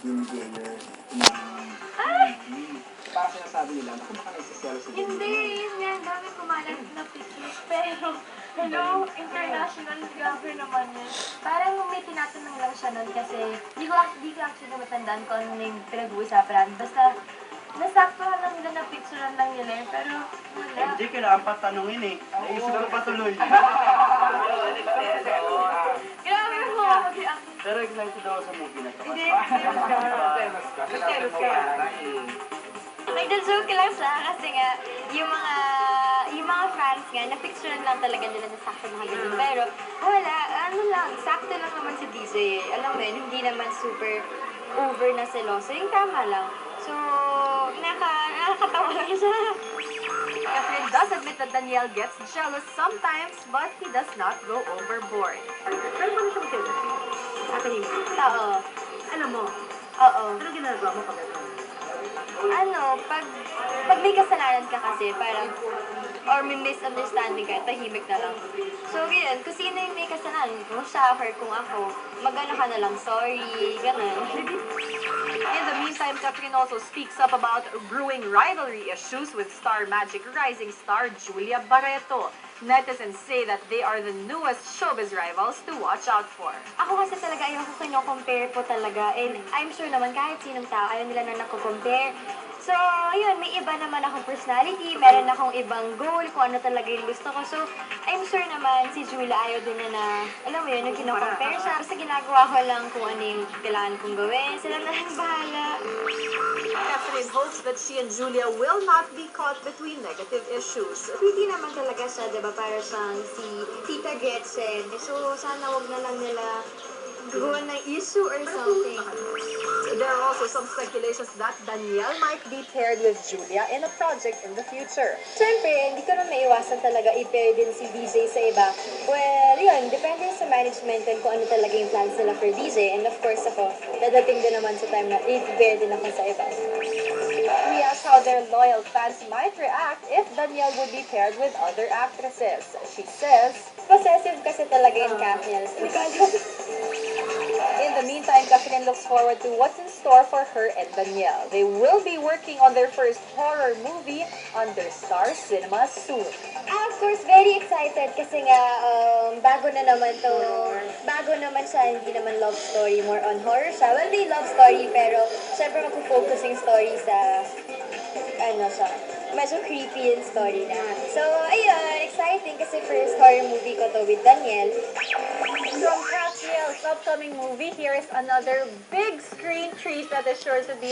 Jim Gayer parang sinasabi nila, naku baka nagsiselo sa Hindi, yun nga, dami kumalat na pictures. Pero, hello, international grabe naman yun. Parang may tinatanong lang siya nun kasi di ko actually matandaan kung ano yung pinag-uusapan. Basta, nasaktuhan lang nila na picturean lang nila eh, pero wala. Hindi, kailangan pa tanungin eh. Naisip ko pa tuloy. Grabe mo ako di ako. Pero excited ako sa movie na to. Hindi, Selos ka. nagda-joke lang siya kasi nga, yung mga fans nga, na-picturean lang talaga nila na sakto na ganun. Pero, wala, ano lang, sakto lang naman si DJ eh. Alam mo yun, hindi naman super over na seloso. Yung tama lang. So, nakakatawa lang siya. Catherine does admit that Daniel gets jealous sometimes, but he does not go overboard. Pero paano siya mag-tell? Happening. Oo. Alam mo, Oo. ano ginagawa mo pag ano? Ano, pag may kasalanan ka kasi, parang, or may misunderstanding ka, tahimik na lang. So, yun, kung sino yung may kasalanan, kung siya or kung ako, magano ka na lang, sorry, ganun. In the meantime, Catherine also speaks up about brewing rivalry issues with Star Magic rising star Julia Barreto. Netizens say that they are the newest showbiz rivals to watch out for. Ako kasi talaga ayoko kino-compare po talaga. And I'm sure naman kahit sinong tao, ayaw nila na nako-compare. So, yun, may iba naman akong personality, meron akong ibang goal, kung ano talaga yung gusto ko. So, I'm sure naman si Julia ayaw din na, alam mo yun, yung kino-compare siya. Basta ginagawa ko lang kung ano yung kailangan kong gawin. Sila na lang bahala. Catherine hopes that she and Julia will not be caught between negative issues. Pretty naman talaga siya, diba? Para siyang si Tita Gretchen. So, sana wag na lang nila gawa ng issue or something. There are also some speculations that Danielle might be paired with Julia in a project in the future. Siyempre, hindi ko na maiwasan talaga i-pair din si DJ sa iba. Well, yun, depende sa management and kung ano talaga yung plans nila for DJ. And of course ako, dadating din naman sa time na i-pair din ako sa iba. We asked how their loyal fans might react if Danielle would be paired with other actresses. She says, Possessive kasi talaga yung Katniel. in the meantime, Catherine looks forward to what's in store for her and Danielle. They will be working on their first horror movie under Star Cinema soon. Of course, very excited kasi nga bago na naman to. Bago naman siya, hindi naman love story, more on horror siya. Well, may love story pero syempre mag-focus yung story sa ano siya, medyo creepy yung story na. So, ayun, exciting kasi first horror movie ko to with Daniel. From Catniel's upcoming movie, here is another big screen treat that is sure to be